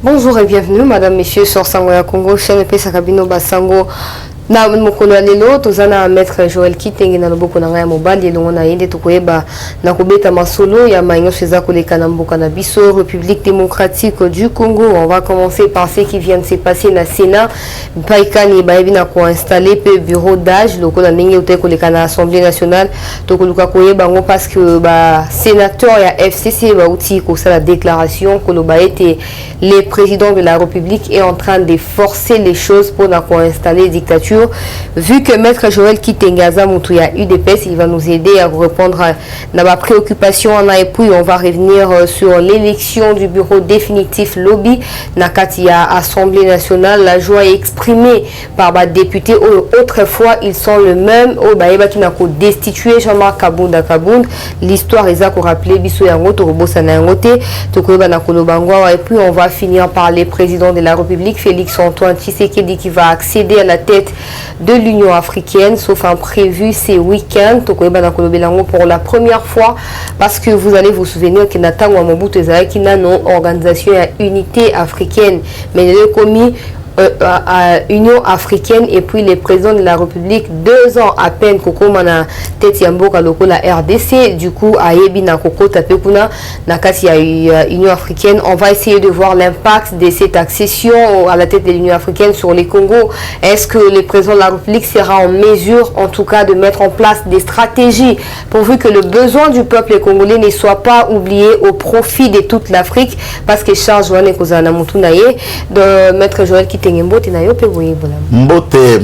Bonjour et bienvenue, madame, monsieur, sur Sango ya Congo, chaîne Pesa Kabino Basango. Na mokolo lelo tozana maître Joël Kitenge na loboko na ngai mobali elongo na yende tokoyeba na kobeta masolo ya maïno chez koleka na mboka na biso République démocratique du Congo. On va commencer par ce qui vient de se passer na Sénat. Paikani baebi na ko installer pe bureau d'âge loko na ndenge uté koleka na Assemblée nationale tokoluka koyeba ngo parce que ba sénateur ya FCC ba uti ko la déclaration que le président de la République est en train de forcer les choses pour na ko installer dictature. Vu que maître Joël Kitengaza Moutouya UDPS, il va nous aider à répondre à ma préoccupation et puis on va revenir sur l'élection du bureau définitif lobby Nakatia Assemblée nationale. La joie est exprimée par les députés. Autrefois ils sont le même au Baïba qui n'a qu'à destituer Jean-Marc Kabunda Kabound. L'histoire est à rappeler Bissou Yango Torobosa Nangote Tokoba Nakolo Bangwa. Et puis on va finir par les présidents de la République, Félix Antoine Tshisekedi qui va accéder à la tête de l'Union africaine, sauf un prévu ces week-ends pour la première fois, parce que vous allez vous souvenir que Nathan Mobutu Ezaki n'a non organisation et unité africaine, mais le commis à Union africaine et puis les présidents de la République 2 ans à peine Koko mana tête yamboka loko la RDC du coup à Yebi na Koko tapekuna na kasi ya Union africaine. On va essayer de voir l'impact de cette accession à la tête de l'Union africaine sur les Congo. Est-ce que le président de la République sera en mesure en tout cas de mettre en place des stratégies pourvu que le besoin du peuple congolais ne soit pas oublié au profit de toute l'Afrique, parce que Charles Joanne Kozana Moutunaye de maître Joël Kitenge Mbote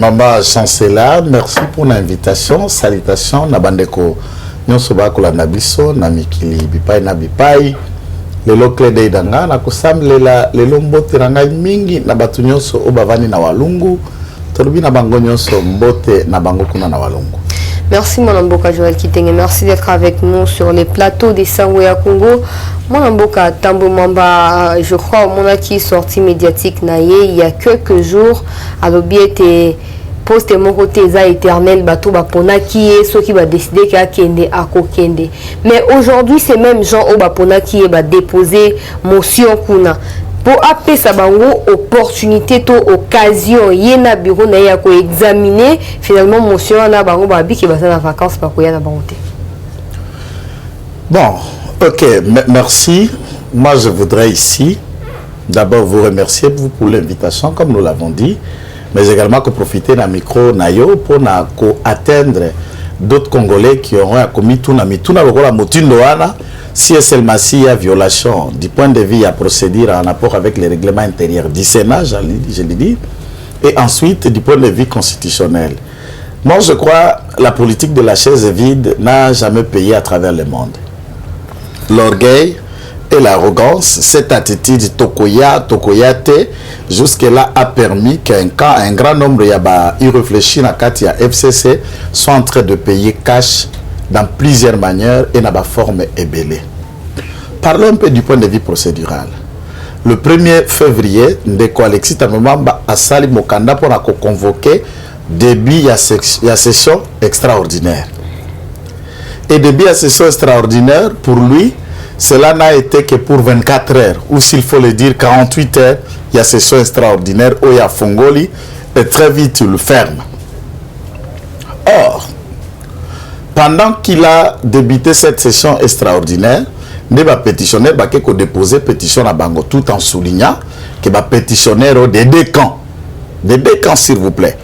Mama Chancela, merci pour l'invitation. Salutations Nabandeko Nyosoba Kola Nabiso, Namikili Bipai Nabipai, Lelo Klede Idanga, Nakosamlela, Lelo Mbote Rangai Mingi, Nabatu Nyoso Obavani na Walungu, Tolubi Nabango Nyoso Mbote Nabango Kuna na Walungu. Merci mon Mboka Joël Kitenge, merci d'être avec nous sur les plateaux des Sango ya Congo. Mon Mboka Tambo Mamba, je crois mon qui est sorti médiatique naïe il y a quelques jours à l'objet poste mon côté éternel bateau bapona qui est ceux qui va décider qu'il a kende à kokende. Mais aujourd'hui c'est même Jean Obapona qui va déposer motion kuna. Pour appeler ça bango opportunité to occasion yena bureau na ya ko examiner finalement motion na bango babi qui va en vacances pas ko ya na bango. Bon, OK, merci. Moi je voudrais ici d'abord vous remercier pour l'invitation comme nous l'avons dit, mais également que profiter d'un micro nayo pour na ko atteindre d'autres Congolais qui auront commis tout na mituna lokola motindo wana. Si seulement s'il y a violation du point de vue à procédure en rapport avec les règlements intérieurs du Sénat, je l'ai dit, et ensuite du point de vue constitutionnel. Moi, je crois que la politique de la chaise vide n'a jamais payé à travers le monde. L'orgueil et l'arrogance, cette attitude tokoyate, jusque-là a permis qu'un grand nombre de réfléchis dans Katia FCC sont en train de payer cash dans plusieurs manières et dans la forme ébellée. Parlons un peu du point de vue procédural. Le 1er février, Ndeko Alexis Tamemamba a sali Mokanda pour convoquer début à session extraordinaire. Et début à session extraordinaire, pour lui, cela n'a été que pour 24 heures, ou s'il faut le dire 48 heures, il y a session extraordinaire où il y a Fongoli, et très vite il le ferme. Or, pendant qu'il a débuté cette session extraordinaire, les pétitionnaires ont déposé pétition à Bango tout en soulignant que les pétitionnaires des deux camps, s'il vous plaît.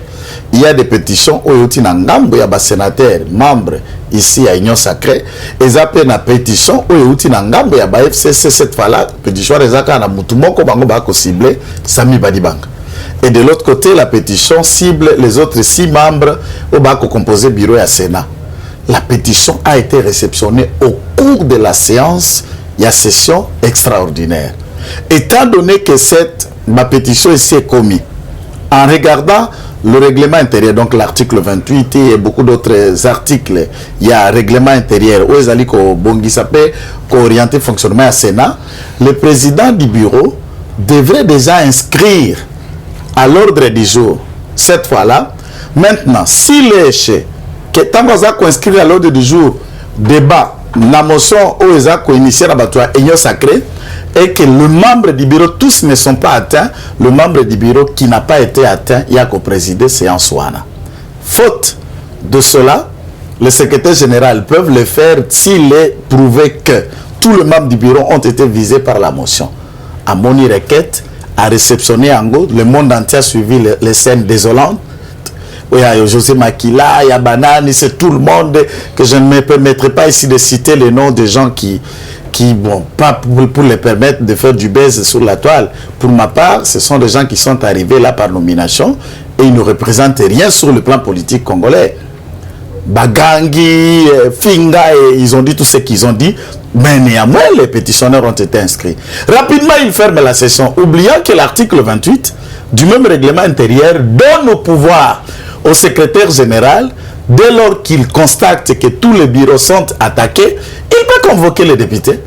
Il y a des pétitions où il y a des sénateurs, membres ici à Union Sacrée, et il y a une pétition où il y a des FCC cette fois-là, pétition des accords à Moutoumoko Bango Bako ciblé, Sami Badibang. Et de l'autre côté, la pétition cible les autres 6 membres au Bako composé bureau et Sénat. La pétition a été réceptionnée au cours de la séance, il y a session extraordinaire. Étant donné que ma pétition ici est commise, en regardant le règlement intérieur, donc l'article 28 et beaucoup d'autres articles, il y a un règlement intérieur où ils ont orienté le fonctionnement à Sénat, le président du bureau devrait déjà inscrire à l'ordre du jour, cette fois-là. Maintenant, s'il est échec, que tant qu'on a inscrit à l'ordre du jour débat la motion où ils ont initié la bataille Union Sacrée, et que le membre du bureau, tous ne sont pas atteints, le membre du bureau qui n'a pas été atteint, il y a qu'au présider, c'est en Souana. Faute de cela, le secrétaire général peut le faire s'il est prouvé que tous les membres du bureau ont été visés par la motion. À Moni Requête, à réceptionner en gros, le monde entier a suivi les scènes désolantes. Il y a José Makila, il y a Banane, c'est tout le monde que je ne me permettrai pas ici de citer les noms des gens qui bon, pas pour les permettre de faire du buzz sur la toile. Pour ma part, ce sont des gens qui sont arrivés là par nomination et ils ne représentent rien sur le plan politique congolais. Bagangi, Finga, et ils ont dit tout ce qu'ils ont dit, mais néanmoins, les pétitionnaires ont été inscrits. Rapidement, ils ferment la session, oubliant que l'article 28 du même règlement intérieur donne au pouvoir au secrétaire général, dès lors qu'il constate que tous les bureaux sont attaqués, il peut convoquer les députés.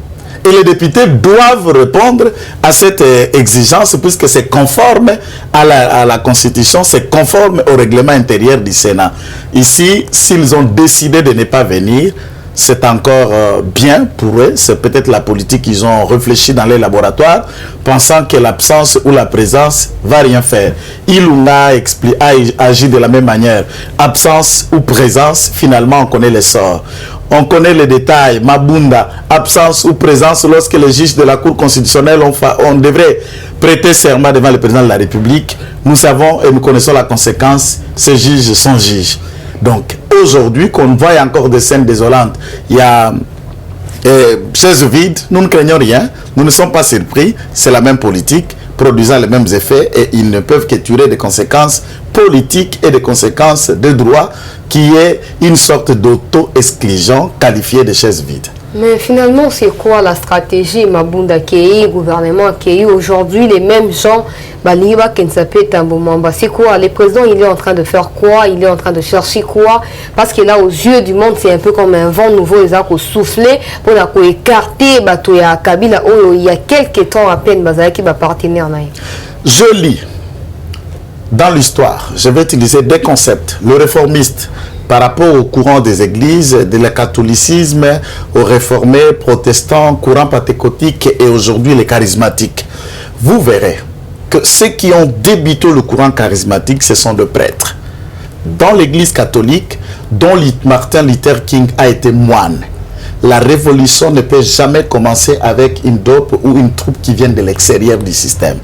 Et les députés doivent répondre à cette exigence puisque c'est conforme à la Constitution, c'est conforme au règlement intérieur du Sénat. Ici, s'ils ont décidé de ne pas venir, c'est encore bien pour eux. C'est peut-être la politique qu'ils ont réfléchi dans les laboratoires, pensant que l'absence ou la présence ne va rien faire. Ilunga a agi de la même manière. Absence ou présence, finalement, on connaît les sorts. On connaît les détails. Mabunda, absence ou présence, lorsque les juges de la Cour constitutionnelle on devrait prêter serment devant le président de la République. Nous savons et nous connaissons la conséquence. Ces juges sont juges. Donc, aujourd'hui, qu'on voit encore des scènes désolantes, il y a chaises vides, nous ne craignons rien, nous ne sommes pas surpris, c'est la même politique, produisant les mêmes effets, et ils ne peuvent que tirer des conséquences politiques et des conséquences de droit, qui est une sorte d'auto-exclusion qualifiée de chaises vides. Mais finalement, c'est quoi la stratégie Mabunda Kei, gouvernement Kei, aujourd'hui, les mêmes gens, c'est quoi? Le président, il est en train de faire quoi? Il est en train de chercher quoi? Parce que là, aux yeux du monde, c'est un peu comme un vent nouveau, ils ont soufflé pour écarter Kabila. Il y a quelques temps à peine, qui va partenaire. Je lis dans l'histoire, je vais utiliser des concepts. Le réformiste, par rapport au courant des églises, de le catholicisme, aux réformés, protestants, courant pentecôtique et aujourd'hui les charismatiques. Vous verrez que ceux qui ont débuté le courant charismatique, ce sont des prêtres. Dans l'église catholique, dont Martin Luther King a été moine, la révolution ne peut jamais commencer avec une dope ou une troupe qui vient de l'extérieur du système.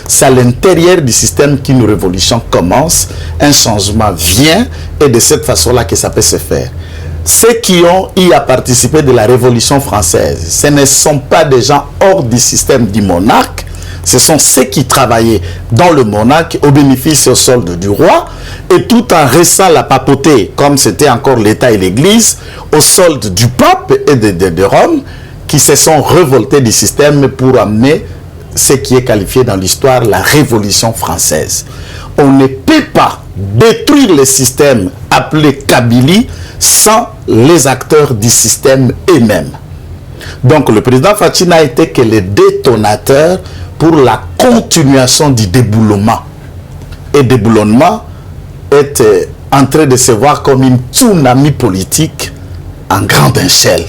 C'est à l'intérieur du système qu'une révolution commence, un changement vient et de cette façon-là que ça peut se faire. Ceux qui ont eu à participer de la Révolution française, ce ne sont pas des gens hors du système du monarque, ce sont ceux qui travaillaient dans le monarque au bénéfice au solde du roi et tout en restant la papauté, comme c'était encore l'État et l'Église, au solde du pape et de Rome, qui se sont révoltés du système pour amener ce qui est qualifié dans l'histoire la Révolution française. On ne peut pas détruire le système appelé Kabylie sans les acteurs du système eux-mêmes. Donc le président Fachi n'a été que le détonateur pour la continuation du déboulonnement. Et déboulonnement est en train de se voir comme une tsunami politique en grande échelle.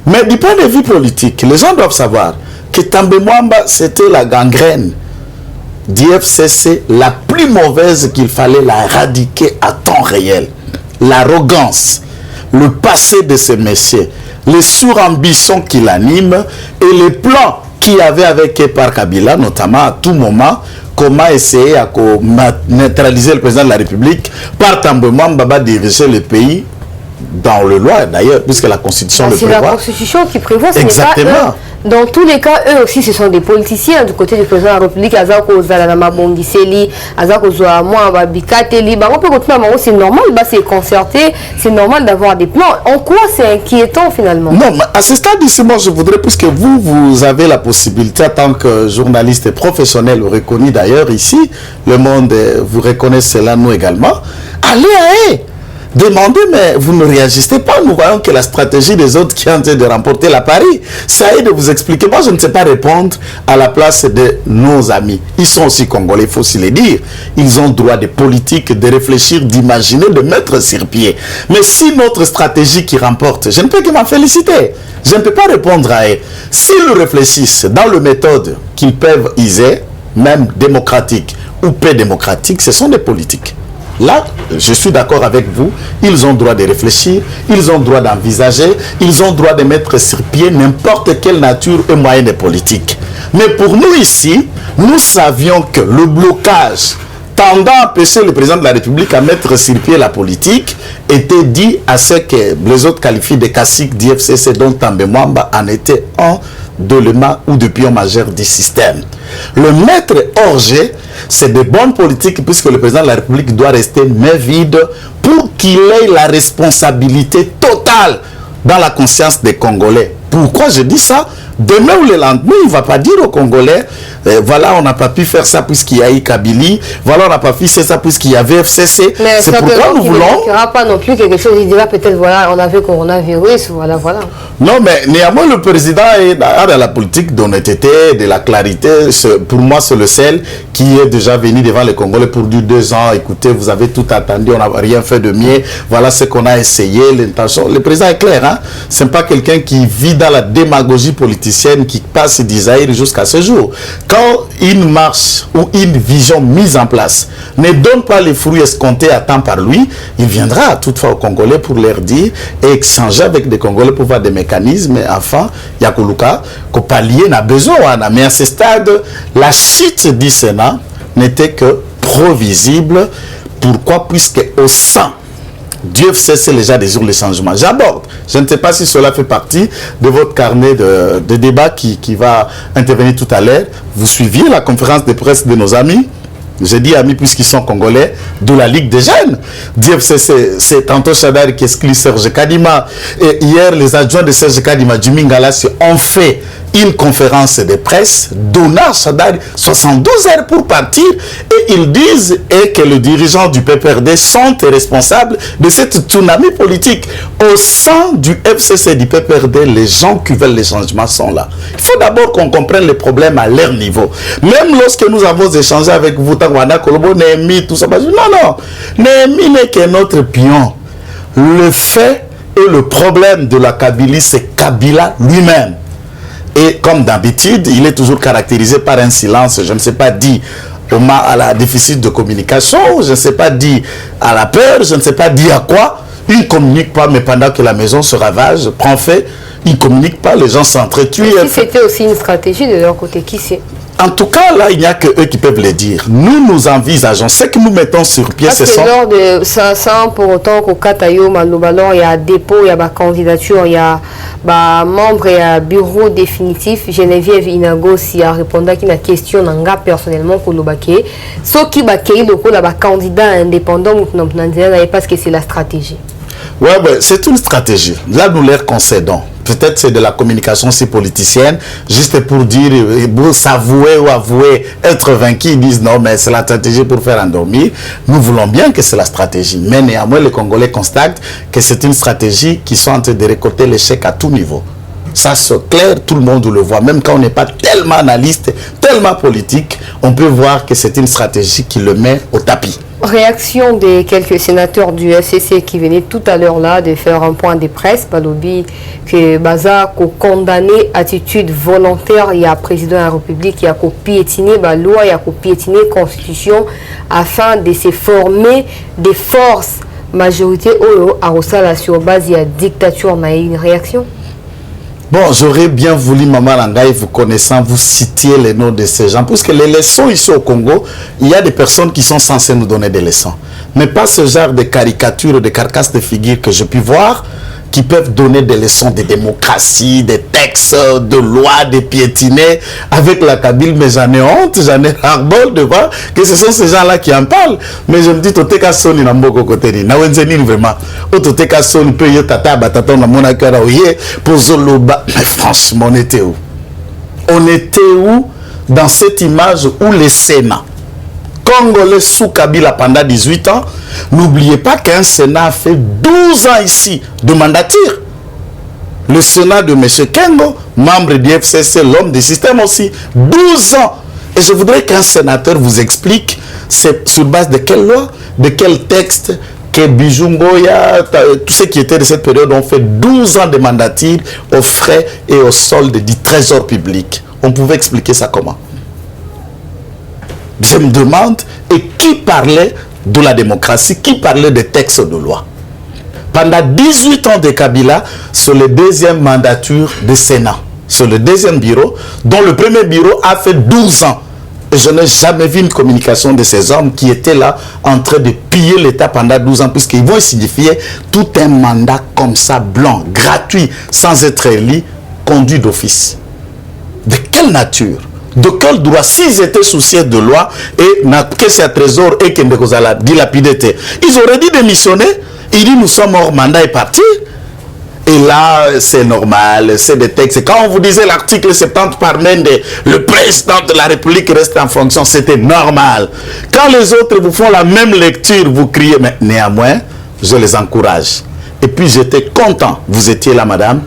Mais du point de vue politique, les gens doivent savoir que Tambe Mwamba, c'était la gangrène du FCC la plus mauvaise qu'il fallait la éradiquer à temps réel. L'arrogance, le passé de ces messieurs, les surambitions qui l'animent et les plans qu'il y avait avec Par Kabila, notamment à tout moment, comment essayer à neutraliser le président de la République par Tambe Mwamba diriger le pays dans le loi d'ailleurs, puisque la Constitution le prévoit. C'est la Constitution qui prévoit, ce exactement. N'est pas eux. Dans tous les cas, eux aussi, ce sont des politiciens du côté du président de la République. C'est normal, c'est concerté, c'est normal d'avoir des plans. En quoi c'est inquiétant finalement? Non, mais à ce stade ici, moi je voudrais, puisque vous avez la possibilité en tant que journaliste et professionnel reconnu d'ailleurs ici, le monde vous reconnaît cela, nous également, allez à eux. Demandez, mais vous ne réagissez pas. Nous voyons que la stratégie des autres qui est en train de remporter la Paris, ça aide de vous expliquer. Moi, je ne sais pas répondre à la place de nos amis. Ils sont aussi congolais, il faut aussi le dire. Ils ont droit de politique, de réfléchir, d'imaginer, de mettre sur pied. Mais si notre stratégie qui remporte, je ne peux que m'en féliciter. Je ne peux pas répondre à eux. S'ils réfléchissent dans le méthode qu'ils peuvent user, même démocratique ou peu démocratique, ce sont des politiques. Là, je suis d'accord avec vous, ils ont droit de réfléchir, ils ont droit d'envisager, ils ont droit de mettre sur pied n'importe quelle nature et moyen de politique. Mais pour nous ici, nous savions que le blocage tendant à empêcher le président de la République à mettre sur pied la politique était dit à ce que les autres qualifient de caciques d'IFCC, dont Tambe Mwamba en était un d'éléments ou de pions majeurs du système. Le maître hors-jeu, c'est de bonnes politiques puisque le président de la République doit rester main vide pour qu'il ait la responsabilité totale dans la conscience des Congolais. Pourquoi je dis ça? Demain ou le lendemain, il ne va pas dire aux Congolais, voilà, on n'a pas pu faire ça puisqu'il y a eu Kabylie, voilà, on n'a pas pu faire ça puisqu'il y avait FCC. C'est pourquoi nous voulons... Il n'y aura pas non plus quelque chose, il dira peut-être, voilà, on avait coronavirus, voilà. Non, mais néanmoins, le président a dans la politique d'honnêteté, de la clarité. Pour moi, c'est le seul qui est déjà venu devant les Congolais pour dire 2 ans, écoutez, vous avez tout attendu, on n'a rien fait de mieux, voilà ce qu'on a essayé, l'intention. Le président est clair, hein? Ce n'est pas quelqu'un qui vit dans la démagogie politicienne qui passe d'Isaïr jusqu'à ce jour. Quand une marche ou une vision mise en place ne donne pas les fruits escomptés à temps par lui, il viendra toutefois aux Congolais pour leur dire et échanger avec des Congolais pour voir des mécanismes. Enfin, Yakoluka, qu'au palier n'a besoin. Mais à ce stade, la chute du Sénat n'était que prévisible. Pourquoi? Puisque au sein Dieu sait déjà des jours les changements. J'aborde. Je ne sais pas si cela fait partie de votre carnet de débat qui va intervenir tout à l'heure. Vous suiviez la conférence de presse de nos amis. J'ai dit amis puisqu'ils sont congolais de la Ligue des jeunes. C'est tantôt Chadar qui exclut Serge Kadima. Et hier, les adjoints de Serge Kadima, Jimmy Ngalassi, ont fait une conférence de presse donnant Chadar 72 heures pour partir. Et ils disent que les dirigeants du PPRD sont responsables de cette tsunami politique. Au sein du FCC du PPRD, les gens qui veulent les changements sont là. Il faut d'abord qu'on comprenne les problèmes à leur niveau. Même lorsque nous avons échangé avec vous, tout ça, non, Néhémie n'est que notre pion. Le fait et le problème de la Kabylie, c'est Kabila lui-même. Et comme d'habitude, il est toujours caractérisé par un silence, je ne sais pas, dit à la déficit de communication, je ne sais pas, dit à la peur, je ne sais pas, dit à quoi. Il ne communique pas, mais pendant que la maison se ravage, prend fait, il ne communique pas, les gens s'entretuent. Si c'était aussi une stratégie de leur côté, qui sait? En tout cas, là, il n'y a que eux qui peuvent le dire. Nous envisageons. Ce que nous mettons sur pied, c'est ça. Lors de 500, pour autant qu'au Katayo, Malobalor, il y a dépôt, il y a candidature, il y a membre, il y a bureau définitif. Geneviève Inago, s'il a répondu à une question, nanga personnellement, pour le baquet. Ce qui baquet, le coup, là, candidat indépendant, parce que c'est la stratégie. Ouais, c'est une stratégie. Là, nous leur concédons. Peut-être c'est de la communication si politicienne, juste pour dire, pour s'avouer ou avouer être vaincu, ils disent non, mais c'est la stratégie pour faire endormir. Nous voulons bien que c'est la stratégie. Mais néanmoins, les Congolais constatent que c'est une stratégie qui sont en train de récolter l'échec à tout niveau. Ça, c'est clair, tout le monde le voit. Même quand on n'est pas tellement analyste, tellement politique, on peut voir que c'est une stratégie qui le met au tapis. Réaction des quelques sénateurs du FCC qui venaient tout à l'heure là de faire un point de presse, Balobi, que Baza a condamné attitude volontaire, il y a président de la République, il y a piétiner la loi, il y a piétiner la constitution afin de se former des forces majorité à Rosala sur base il y a dictature. On a eu une réaction. Bon, j'aurais bien voulu, Maman Langaï, vous connaissant, vous citiez les noms de ces gens. Parce que les leçons ici au Congo, il y a des personnes qui sont censées nous donner des leçons. Mais pas ce genre de caricatures, de carcasses de figures que je puis voir, qui peuvent donner des leçons de démocratie, des textes, de lois, de piétiner avec la Kabyle. Mais j'en ai honte, j'en ai ras-le-bol de voir que ce sont ces gens-là qui en parlent. Mais je me dis, Toteka Soni n'a pas côté ni Nawenzeni vraiment. Toteka Soni peut y tata batata na mona kara oye pozoloba. Mais franchement, on était où? On était où dans cette image où le Sénat, Congolais sous Kabila pendant 18 ans. N'oubliez pas qu'un Sénat a fait 12 ans ici de mandature. Le Sénat de M. Kengo, membre du FCC, l'homme du système aussi, 12 ans. Et je voudrais qu'un sénateur vous explique, c'est sur base de quelle loi, de quel texte, que Bijungoya, tous ceux qui étaient de cette période ont fait 12 ans de mandature aux frais et aux soldes du trésor public. On pouvait expliquer ça comment? Je me demande, et qui parlait de la démocratie, qui parlait des textes de loi? Pendant 18 ans de Kabila, sur le deuxième mandature du Sénat, sur le deuxième bureau, dont le premier bureau a fait 12 ans. Et je n'ai jamais vu une communication de ces hommes qui étaient là en train de piller l'État pendant 12 ans, puisqu'ils vont signifier tout un mandat comme ça, blanc, gratuit, sans être élu, conduit d'office. De quelle nature? De quel droit? S'ils étaient souciés de loi et que c'est un trésor et qu'ils ne dilapidé, ils auraient dû démissionner. Il dit nous sommes hors mandat et parti. Et là, c'est normal, c'est des textes. Quand on vous disait l'article 70 par Mende, le président de la République reste en fonction, c'était normal. Quand les autres vous font la même lecture, vous criez, mais néanmoins, je les encourage. Et puis j'étais content, vous étiez là, madame,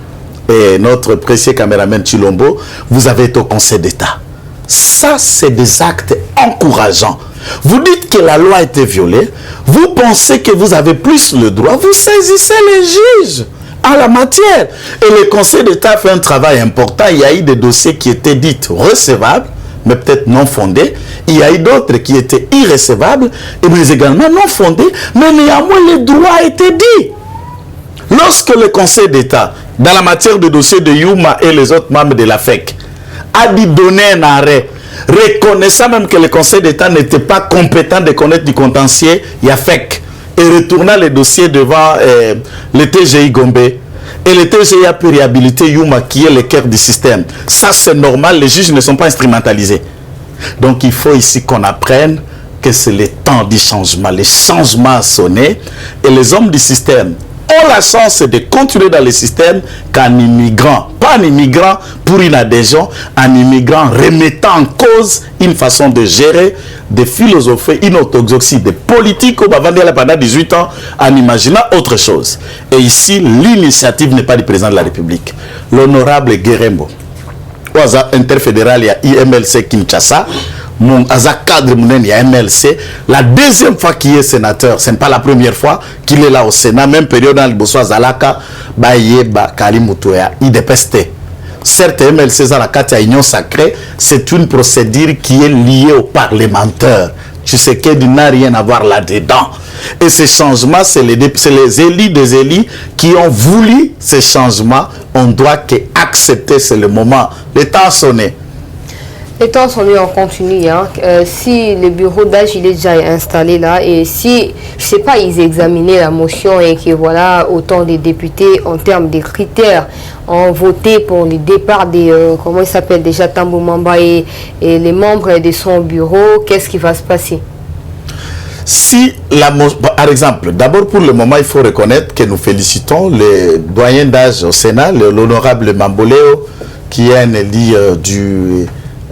et notre précieux caméraman Chilombo, vous avez été au Conseil d'État. Ça, c'est des actes encourageants. Vous dites que la loi a été violée, vous pensez que vous avez plus le droit, vous saisissez les juges en la matière. Et le Conseil d'État fait un travail important. Il y a eu des dossiers qui étaient dits recevables, mais peut-être non fondés. Il y a eu d'autres qui étaient irrecevables, mais également non fondés. Mais néanmoins, le droit a été dit. Lorsque le Conseil d'État, dans la matière de dossiers de Yuma et les autres membres de la FEC, a dit donner un arrêt, reconnaissant même que le Conseil d'État n'était pas compétent de connaître du contentieux YAFEC, et retournant les dossiers devant le TGI Gombe, et le TGI a pu réhabiliter Yuma qui est le cœur du système. Ça c'est normal, les juges ne sont pas instrumentalisés. Donc il faut ici qu'on apprenne que c'est le temps du changement. Le changement a sonné et les hommes du système ont la chance de continuer dans le système qu'un immigrant, pas un immigrant pour une adhésion, un immigrant remettant en cause une façon de gérer, de philosopher, une orthodoxie, de politique, pendant 18 ans, en imaginant autre chose. Et ici, l'initiative n'est pas du président de la République. L'honorable Guerembo, interfédéral, il y a IMLC Kinshasa, mon cadre il y a MLC, la deuxième fois qu'il est sénateur, ce n'est pas la première fois qu'il est là au Sénat, même période dans le Bosso Zalaka, il dépestait. Certes, MLC Zalaka, Union sacrée, c'est une procédure qui est liée aux parlementaires. Tu sais qu'il n'a rien à voir là-dedans. Et ces changements, c'est les élus des élus qui ont voulu ces changements. On doit accepter, c'est le moment. Le temps a sonné. Les temps sont en continu. Hein. Si le bureau d'âge il est déjà installé là et si, je sais pas, ils examinaient la motion et que voilà, autant des députés en termes de critères ont voté pour le départ des, comment il s'appelle déjà, Tambou Mamba et les membres de son bureau, qu'est-ce qui va se passer? Si la par exemple, d'abord pour le moment, il faut reconnaître que nous félicitons les doyens d'âge au Sénat, l'honorable Mamboléo, qui est un élu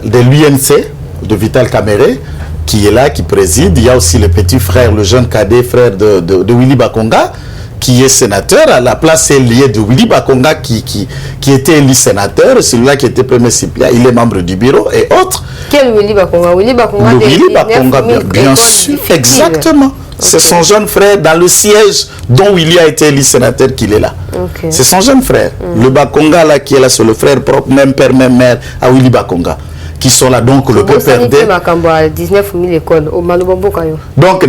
de l'UNC, de Vital Kamere, qui est là, qui préside. Il y a aussi le petit frère, le jeune cadet, frère de Willy Bakonga, qui est sénateur. À la place, c'est lié de Willy Bakonga qui était élu sénateur, celui-là qui était premier suppléant, il est membre du bureau et autres. Quel Willy Bakonga? Willy Bakonga, Willy Bakonga, bien sûr, exactement. C'est son jeune frère dans le siège dont Willy a été élu sénateur qu'il est là. Okay. C'est son jeune frère. Le Bakonga là qui est là, c'est le frère propre, même père, même mère à Willy Bakonga. Qui sont là, donc le peuple perdait. Donc,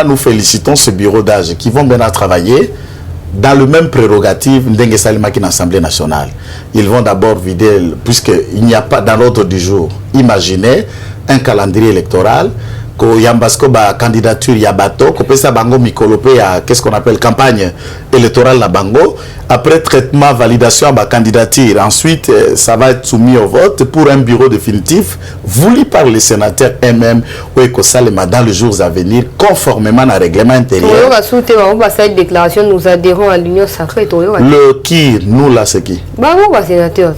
nous félicitons ce bureau d'âge qui vont bien travailler dans le même prérogative d'Engue Salima qui est l'Assemblée nationale. Ils vont d'abord vider, puisqu'il n'y a pas dans l'ordre du jour, imaginez un calendrier électoral. Yambasko ba candidature ya bato ko pesa bango mikolope ya qu'est-ce qu'on appelle campagne électorale la bango après traitement validation ba candidature ensuite ça va être soumis au vote pour un bureau définitif voulu par les sénateurs eux-mêmes ou ekosalema dans les jours à venir conformément à règlement intérieur. Déclaration nous adhérons à l'union sacrée. Le qui nous là c'est qui? Sénateur.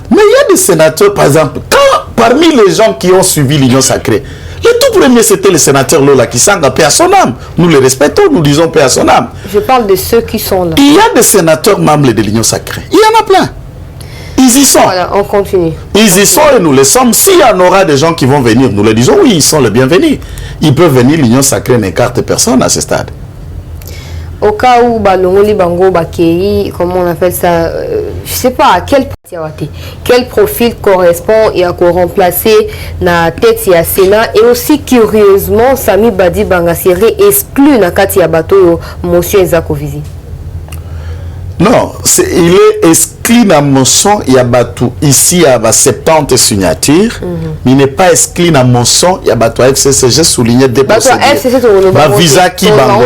Mais il y a des sénateurs par exemple parmi les gens qui ont suivi l'Union sacrée, le tout premier, c'était le sénateur Lola Kisanga, paix à son âme. Nous le respectons, nous disons paix à son âme. Je parle de ceux qui sont là. Il y a des sénateurs membres de l'Union sacrée. Il y en a plein. Ils y sont. Voilà, on continue. Ils y sont et nous le sommes. S'il y en aura des gens qui vont venir, nous le disons, oui, ils sont les bienvenus. Ils peuvent venir, l'Union sacrée n'écarte personne à ce stade. Au cas où Balongoli Bango Bakei, comment on appelle ça, je sais pas à quel profil correspond et à quoi remplacer la tête ya Sénat, et aussi curieusement Sami Badi Banga serait exclu na kati ya bato monsieur Ezakovizi. Non, il est exclu dans la motion, il y a batou ici, il y a 70 signatures, mais il n'est pas exclu dans la motion, il y a batou FCC, j'ai souligné des procédures. Visa qui bango.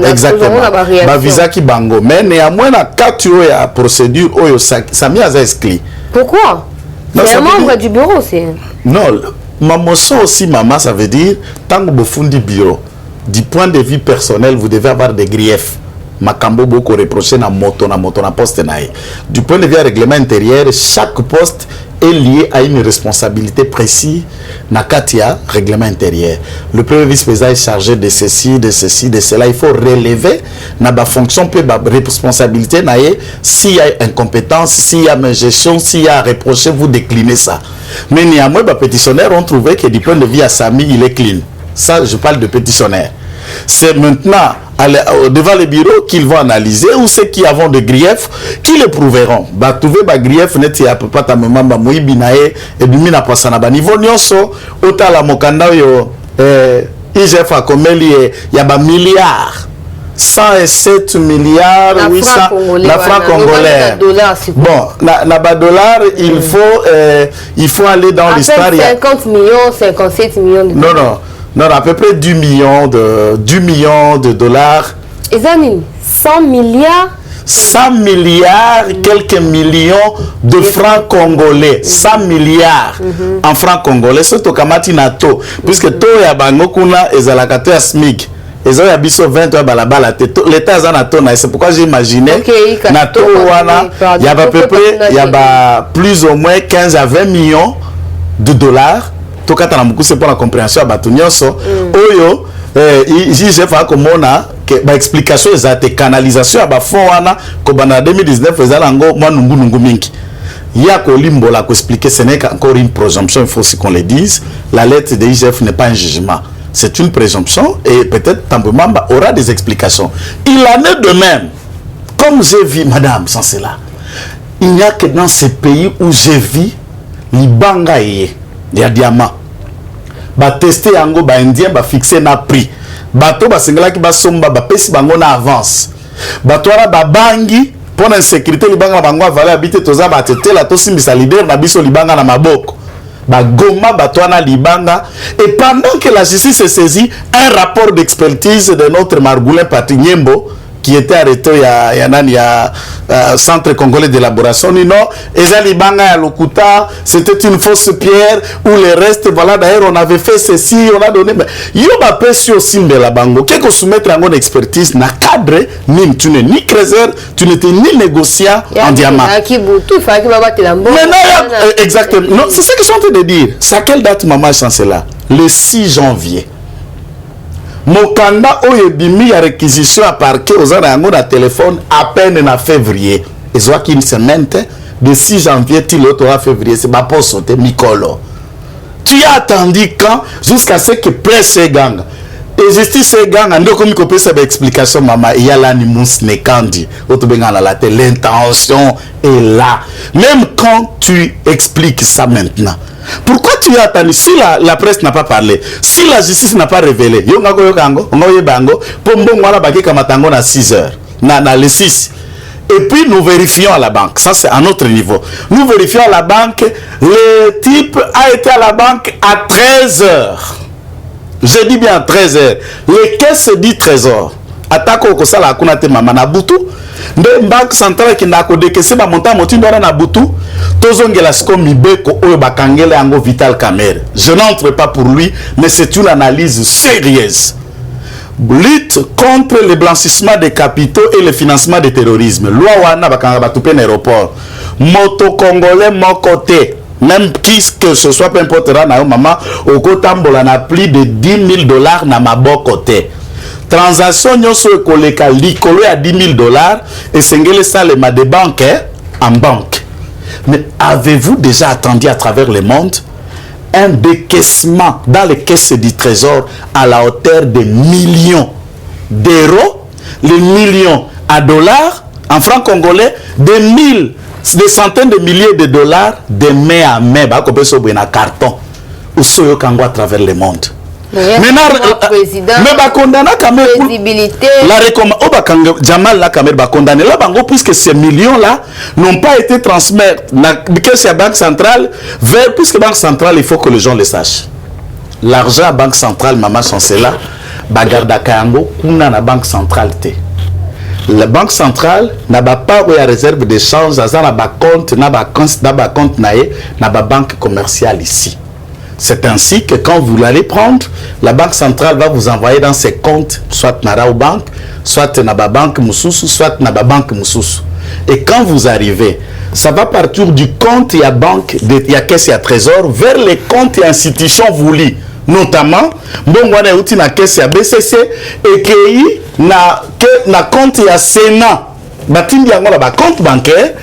Exactement. Visa qui bango. Mais néanmoins, quand tu as la procédure, ça m'y a exclu. Pourquoi? C'est un membre du bureau, c'est. Non, ma motion aussi, maman, ça veut dire, tant que vous faites du bureau, du point de vue personnel, vous devez avoir des griefs. Makambo beaucoup reproché na moto na poste nae. Du point de vue règlement intérieur, chaque poste est lié à une responsabilité précise na katia règlement intérieur. Le premier vice-président est chargé de ceci, de ceci, de cela. Il faut relever na ba fonction peu ba responsabilité nae. S'il y a incompétence, s'il y a gestion, s'il y a reproché, vous déclinez ça. Mais néanmoins, les pétitionnaires ont trouvé que du point de vue à Sami, il est clean. Ça, je parle de pétitionnaires. C'est maintenant devant les bureaux qu'ils vont analyser, ou ceux qui avons des griefs qui le prouveront. Bah trouver ba grief net ya papa ta maman ba moyibi nae et bimi na pasana ba niveau nyonso otala mokanda yo IGF a komeli ya ba milliards 107 milliards 800 la franc congolais. Bon, na ba dollar, il faut aller dans l'histoire. 50 millions, 57 millions de dollars. Non, à peu près 10 millions de dollars. Et ça, 100 milliards 100 milliards, quelques millions de francs congolais. 100 milliards en francs congolais. C'est au Kamati Nato. Puisque tout ya bango kuna ezalakato ya SMIC. Ezala ya biso 20 ya balabala. L'État est Nato. C'est pourquoi j'ai imaginé Nato wana. Il y a à peu près, il y a plus ou moins 15 à 20 millions de dollars. Tout cas, c'est pour la compréhension à Batunyoso. Oyo, j'ai fait comme on a explication exacte, canalisation à Bafoana, comme en 2019, ils allaient moi nungu mingi. Il y a qu'au limbo là qu'on explique, ce n'est qu'encore une présomption, il faut aussi qu'on le dise. La lettre de IGF n'est pas un jugement. C'est une présomption et peut-être Tambemamba aura des explications. Il en est de même. Comme j'ai vu, madame, sans cela, il n'y a que dans ces pays où j'ai vu les bangaye. Il y a diamant. Ba tester yango ba indien ba fixer na prix. Bato ba singala ki ba somba ba pesi bango na avance. Bato ara ba bangi pour l'insécurité libanga bango valeur habiter toza ba tetela to simbisa leader na biso libanga na maboko. Ba goma bato na libanga et pendant que la justice est saisie, un rapport d'expertise de notre Margoulin Patrick Nyembo qui était arrêté il y a centre congolais d'élaboration non ezali banga ya lokuta, c'était une fausse pierre ou le reste, voilà, d'ailleurs on avait fait ceci, on a donné yo ba pesi aussi mbela bango quelque soumettre en une expertise na cadre ni tu n'es ni creuser, tu n'étais ni négociant en diamant. Exactement. Non, c'est ce que je suis en train de dire. C'est à quelle date maman chancela? Le 6 janvier. Mokanda oyebimi ya réquisition à parquet aux arango na téléphone à peine en février. Et soit qu'une semaine de 6 janvier till l'autre février, c'est pas pour sauter Mikolo. Tu as attendu quand jusqu'à ce que presse gang. Et justice gang ando comme copie cette explication maman, il y a l'animus nekandi. Autobenga la télé, l'intention est là. Même quand tu expliques ça maintenant. Pourquoi tu as attendu? Si la presse n'a pas parlé, si la justice n'a pas révélé, na 6 heures, na les 6. Et puis nous vérifions à la banque, ça c'est à notre niveau. Nous vérifions à la banque, le type a été à la banque à 13 heures. Je dis bien 13 heures. Les caisses dit trésor. Attaque au Kosala Akunate Mamana Boutou. De banque centrale qui n'a codé que c'est ma montagne na Boutou. Tozongela sko mibeko oyo bakangele ango Vital Kamerhe. Je n'entre pas pour lui, mais c'est une analyse sérieuse. Lutte contre le blanchissement des capitaux et le financement du terrorisme. Loi wana bakanga batupe na aéroport. Moto congolais mon côté. même que ce soit, peu importe, maman, au côté na plus de 10 000 dollars na maboko te. Transaction nyonso ekoleka likolo ya 10 000 dollars et sengele salema de banque en banque. Mais avez-vous déjà attendu à travers le monde un décaissement dans les caisses du trésor à la hauteur de millions d'euros, les millions à dollars, en francs congolais, des centaines de milliers de dollars de main à main, bah, qu'on peut se un carton, ou soyo kango à travers le monde. Mais condamné quand même la recommandation Jamal la quand même condamné là bango puisque ces millions là n'ont pas été transmis na caisse à banque centrale vers, puisque banque centrale il faut que les gens le sachent. L'argent à banque centrale maman chancela bagarda kango kuna na banque centrale té. La banque centrale n'a pas de réserve de change à na ba compte na ba compte na ba banque commerciale ici. C'est ainsi que quand vous l'allez prendre, la banque centrale va vous envoyer dans ses comptes, soit Narao Bank, soit Naba Bank Moussous, soit Naba Bank Moussous. Et quand vous arrivez, ça va partir du compte et à banque, il y a caisse et à trésor, vers les comptes et institutions voulues. Notamment, bon, on a outil na caisse et à BCC, et qu'il na compte et à Sénat. Batindi yango na ba compte bancaire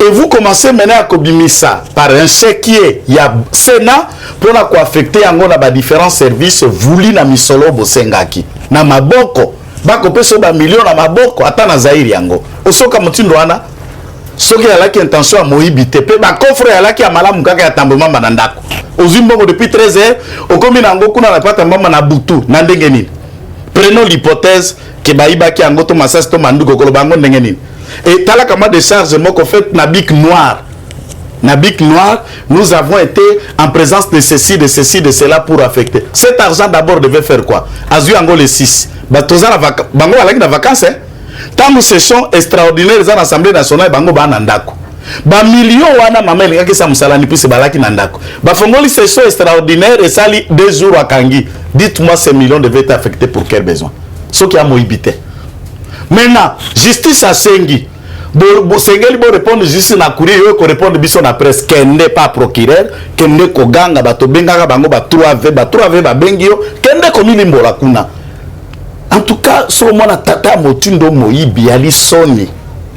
et vous commencez maintenant à kobimisa par un chéquier il y a Sénat pour na ko affecter yango na ba différents services vouli na misolo bosengaki na maboko ba ko peso ba millions na maboko ata na Zaire yango osoka mutindo wana soki alaki intention à moibité pe ba coffre alaki ya malamu kaka ya tamboma na ndako ozimbongo depuis 13 heures okomi na ngo kuna na pata mama na butu na ndenge nini. Prenons l'hypothèse que Baïbaki a ngoto massas to mandu gokolo bango ndenge nini. Et tala kama de charge moko fait na bic noir. Na bic noir, nous avons été en présence de ceci, de ceci, de cela pour affecter. Cet argent d'abord devait faire quoi? Azu ango les 6. Batoza na vacances. Bango alaki na vacances hein. Tant nous session extraordinaire dans l'Assemblée nationale bango ba na ndako. Ba millions wana mama elingaki sa musalani pise balaki na ndako. Ba fongoli session extraordinaire et sali 2 jours à Kangi. Dites-moi ces millions devaient être affectés pour quel besoin? Ce qui a moïbité. Maintenant, justice à Sengi. Sengeli bo répondre justice na courrier yo ko répondre biso na presse kende pas procureur kende ko ganga bato bengaka bango ba 3V ba bengi yo kende ko milimbola kuna. En tout cas, sur mon tata motindo moyibi ali soni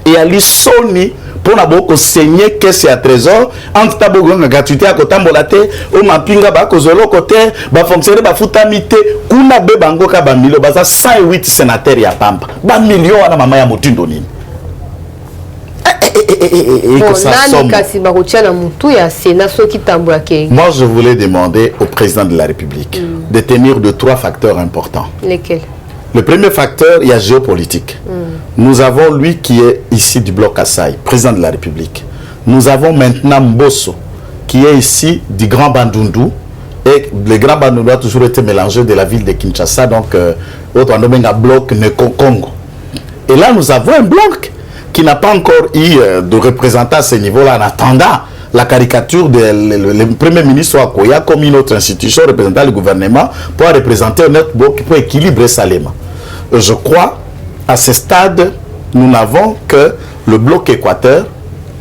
et ali soni pour na boko saigner caisse à trésor entre tabo gonga gratuité à kotambola te o mapinga ba ko zolo côté ba fonctionner ba futamité kuna be bango ka ba milo ba 108 sénateurs ya pamba ba million wana mama ya motindo nini. Moi, je voulais demander au président de la République de tenir de 3 facteurs importants. Lesquels? Le premier facteur, il y a géopolitique. Nous avons lui qui est ici du bloc Kassai, président de la République. Nous avons maintenant Mbosso, qui est ici du Grand Bandundu. Et le Grand Bandundu a toujours été mélangé de la ville de Kinshasa, donc autre bloc Congo. Et là, nous avons un bloc qui n'a pas encore eu de représentant à ce niveau-là en attendant la caricature du Premier ministre Akoya comme une autre institution représentant le gouvernement pour représenter un autre bloc pour équilibrer Salema. Je crois, à ce stade, nous n'avons que le bloc Équateur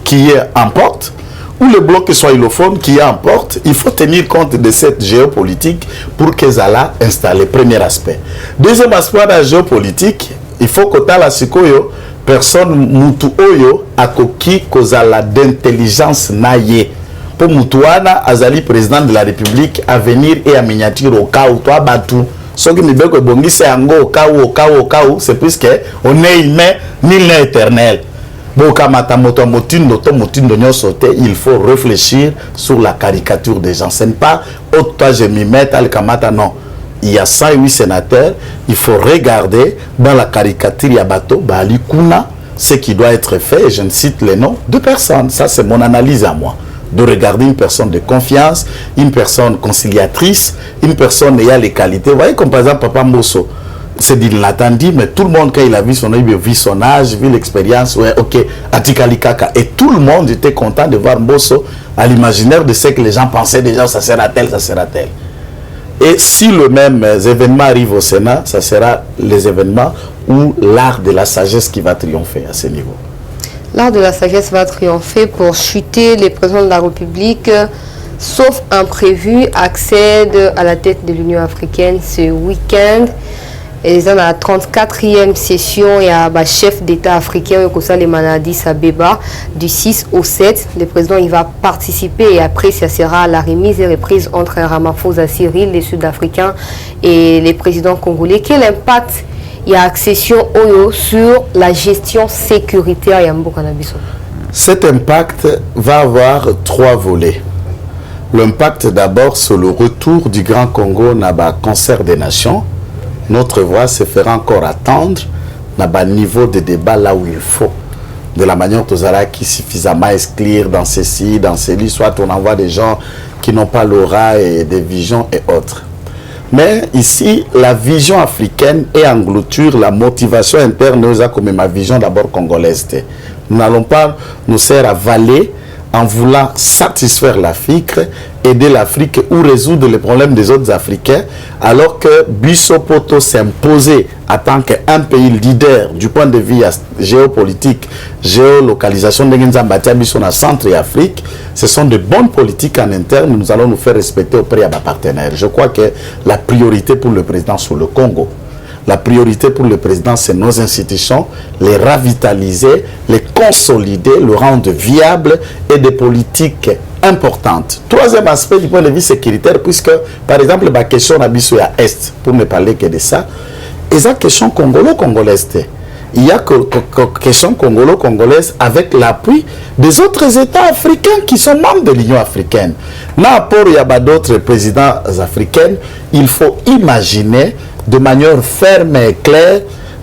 qui est en porte ou le bloc swahilophones qui est en porte. Il faut tenir compte de cette géopolitique pour qu'ils aient installé. Premier aspect. Deuxième aspect de la géopolitique, il faut que la sikoyo personne mutu oyo akoki kozala d'intelligence naye pour mutuana azali président de la République à venir et à miniature au cas où toi batu soki mibeko bongise yango au cas où c'est puisque on est humain nul n'est éternel boka matamoto motindo to motindo nyosote. Il faut réfléchir sur la caricature des gens. Ce n'est pas toi je m'y mets al kamata, non. Il y a 108 sénateurs, il faut regarder dans la caricature Yabato, Bali Kuna, ce qui doit être fait, et je ne cite les noms de personnes. Ça, c'est mon analyse à moi. De regarder une personne de confiance, une personne conciliatrice, une personne ayant les qualités. Vous voyez, comme par exemple Papa Mbosso, c'est dit, il l'attend dit, mais tout le monde, quand il a vu son âge, vu son âge, vu l'expérience, ouais, ok, Atikali Kaka. Et tout le monde était content de voir Mbosso à l'imaginaire de ce que les gens pensaient déjà, ça sera tel, ça sera tel. Et si le même événement arrive au Sénat, ça sera les événements où l'art de la sagesse qui va triompher à ce niveau. L'art de la sagesse va triompher pour chuter. Les présidents de la République, sauf imprévu, accèdent à la tête de l'Union africaine ce week-end. Et dans la 34e session, il y a un chef d'État africain, les Addis Abeba, du 6 au 7. Le président il va participer et après, ça sera la remise et reprise entre Ramaphosa Cyril, les Sud-Africains, et les présidents congolais. Quel impact il y a accession sur la gestion sécuritaire et Mboka-Nabiso? Cet impact va avoir 3 volets. L'impact d'abord sur le retour du Grand Congo dans le concert des nations. Notre voix se fera encore attendre dans le niveau de débat là où il faut. De la manière dont qui suffisamment exclure dans ceci, dans ceci, soit on envoie des gens qui n'ont pas l'aura et des visions et autres. Mais ici, la vision africaine est englouture, la motivation interne nous a comme ma vision d'abord congolaise. Nous n'allons pas nous faire avaler en voulant satisfaire l'Afrique, aider l'Afrique ou résoudre les problèmes des autres Africains, alors que Bissopoto s'imposait en tant qu'un pays leader du point de vue géopolitique, géolocalisation de Nzambatia Bissona Centre et Afrique. Ce sont de bonnes politiques en interne, nous allons nous faire respecter auprès de nos partenaires. Je crois que la priorité pour le président sur le Congo, la priorité pour le président, c'est nos institutions, les ravitaliser, les consolider, le rendre viable et des politiques importantes. Troisième aspect du point de vue sécuritaire, puisque, par exemple, la question d'Abisso à Est, pour ne parler que de ça, et la question congolo-congolaise. Il y a que question congolo-congolaise avec l'appui des autres États africains qui sont membres de l'Union africaine. Là, pour il y a d'autres présidents africains, il faut imaginer de manière ferme et claire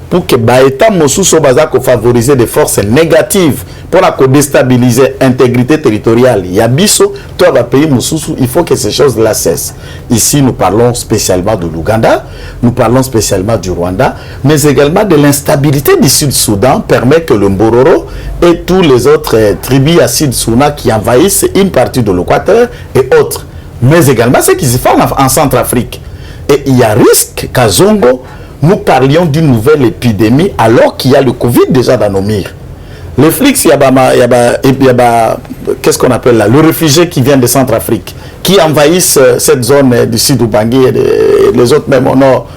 pour que l'État Mosuso Bazako favoriser des forces négatives pour la déstabiliser l'intégrité territoriale. Il y a biso, toi va pays Mosusu, il faut que ces choses-là cessent. Ici, nous parlons spécialement de l'Ouganda, nous parlons spécialement du Rwanda, mais également de l'instabilité du Sud-Soudan permet que le Mbororo et tous les autres tribus à Sud-Soudan qui envahissent une partie de l'Équateur et autres, mais également ce qui se fait en Centrafrique. Et il y a risque qu'à Zongo, nous parlions d'une nouvelle épidémie alors qu'il y a le Covid déjà dans nos murs. Les flics, il y a qu'est-ce qu'on appelle là, le réfugié qui vient de Centrafrique, qui envahissent cette zone du Sud-Oubangui et les autres même au nord.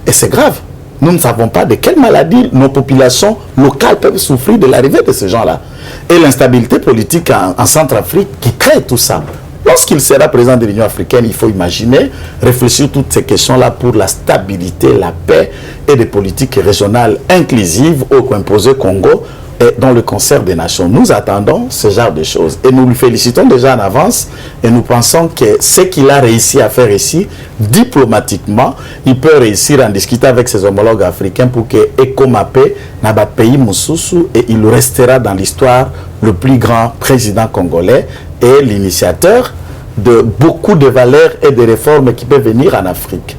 Et c'est grave. Nous ne savons pas de quelle maladie nos populations locales peuvent souffrir de l'arrivée de ces gens-là. Et l'instabilité politique en Centrafrique qui crée tout ça. Lorsqu'il sera président de l'Union africaine, il faut imaginer, réfléchir toutes ces questions-là pour la stabilité, la paix et des politiques régionales inclusives au composé Congo et dans le concert des nations. Nous attendons ce genre de choses et nous lui félicitons déjà en avance et nous pensons que ce qu'il a réussi à faire ici, diplomatiquement, il peut réussir à en discuter avec ses homologues africains pour que Ekomapé n'a pas pays Moussousou et il restera dans l'histoire le plus grand président congolais et l'initiateur de beaucoup de valeurs et de réformes qui peuvent venir en Afrique.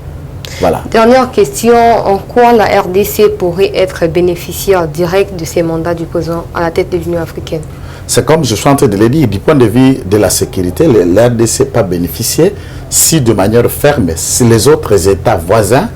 Voilà. Dernière question, en quoi la RDC pourrait être bénéficiaire direct de ces mandats du président à la tête de l'Union africaine? C'est comme je suis en train de le dire, du point de vue de la sécurité, la RDC n'est pas bénéficiée si de manière ferme, si les autres États voisins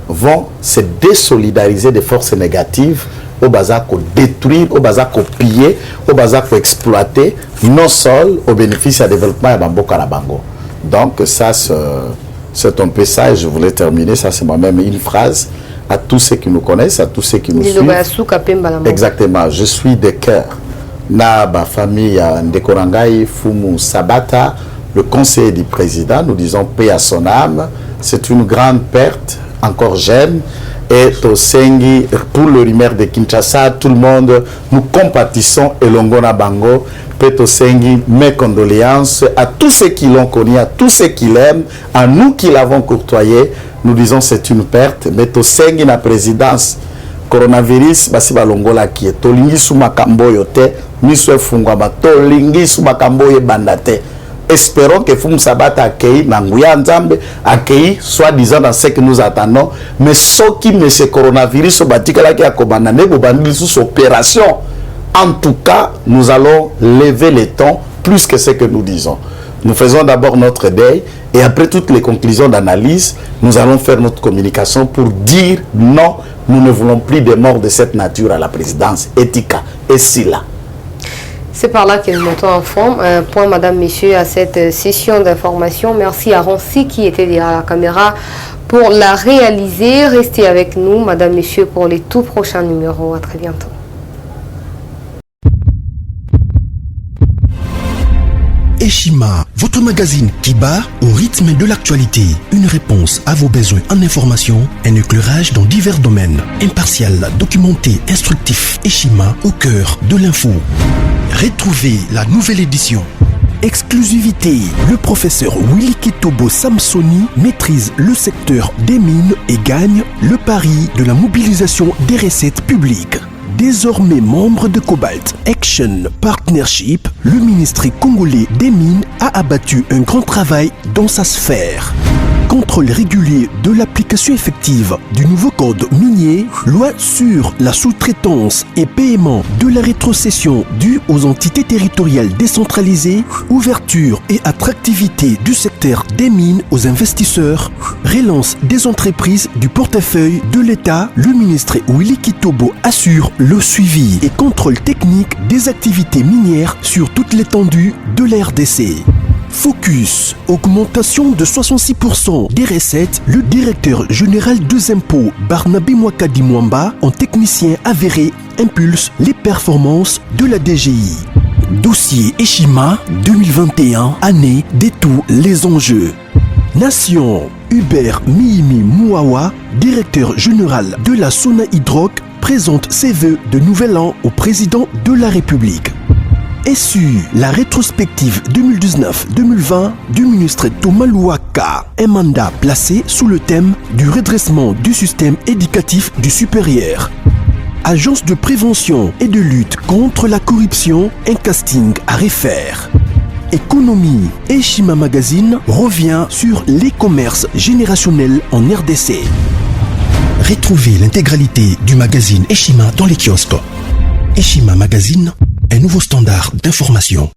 vont se désolidariser des forces négatives au bazar qu'on détruire, au bazar qu'on piller, au bazar qu'on exploiter nos sols au bénéfice du développement et Bamboka la Bango. Donc ça, c'est un peu ça et je voulais terminer, ça c'est moi-même une phrase à tous ceux qui nous connaissent, à tous ceux qui nous suivent. Exactement, je suis de cœur. Na ba famille Ndekorangai, Fumu Sabata, le conseiller du président, nous disons paix à son âme, c'est une grande perte, encore jeune. Et Tosengi, pour le rumeur de Kinshasa, tout le monde, nous compatissons et Longona Bango, Tosengi, mes condoléances à tous ceux qui l'ont connu, à tous ceux qui l'aiment, à nous qui l'avons courtoyé, nous disons c'est une perte, mais Tosengi la présidence, coronavirus, basi balongola qui est, Tolingi Sumakambo yote, Miswe Fungwama, Tolingi Sumakambo ye bandate. Espérons que Foum Sabata accueille, Nangouya Nzambe accueille, soi-disant dans ce que nous attendons. Mais ce qui M. Coronavirus, ce batikala qui a commandé, sous opération. En tout cas, nous allons lever les tons plus que ce que nous disons. Nous faisons d'abord notre deuil et après toutes les conclusions d'analyse, nous allons faire notre communication pour dire non, nous ne voulons plus de morts de cette nature à la présidence. Etika et Sila. C'est par là que nous mettons en forme point, madame, messieurs, à cette session d'information. Merci à Roncy qui était derrière la caméra pour la réaliser. Restez avec nous, madame, messieurs, pour les tout prochains numéros. À très bientôt. Eshima, votre magazine qui bat au rythme de l'actualité. Une réponse à vos besoins en information, un éclairage dans divers domaines. Impartial, documenté, instructif. Eshima au cœur de l'info. Retrouvez la nouvelle édition. Exclusivité, le professeur Willy Kitobo Samsoni maîtrise le secteur des mines et gagne le pari de la mobilisation des recettes publiques. Désormais membre de Cobalt Action Partnership, le ministère congolais des Mines a abattu un grand travail dans sa sphère. Contrôle régulier de l'application effective du nouveau code minier, loi sur la sous-traitance et paiement de la rétrocession due aux entités territoriales décentralisées, ouverture et attractivité du secteur des mines aux investisseurs, relance des entreprises du portefeuille de l'État, le ministre Willy Kitobo assure le suivi et contrôle technique des activités minières sur toute l'étendue de la RDC. Focus, augmentation de 66% des recettes, le directeur général des impôts Barnabé Mwakadi Mwamba, en technicien avéré, impulse les performances de la DGI. Dossier Eshima 2021, année de tous les enjeux. Nation, Hubert Mihimi Mouawa, directeur général de la Sona Hydroc, présente ses vœux de nouvel an au président de la République. SU, la rétrospective 2019-2020 du ministre Thomas Louaka, un mandat placé sous le thème du redressement du système éducatif du supérieur. Agence de prévention et de lutte contre la corruption, un casting à refaire. Économie, Eshima Magazine revient sur les commerces générationnels en RDC. Retrouvez l'intégralité du magazine Eshima dans les kiosques. Eshima Magazine, un nouveau standard d'information.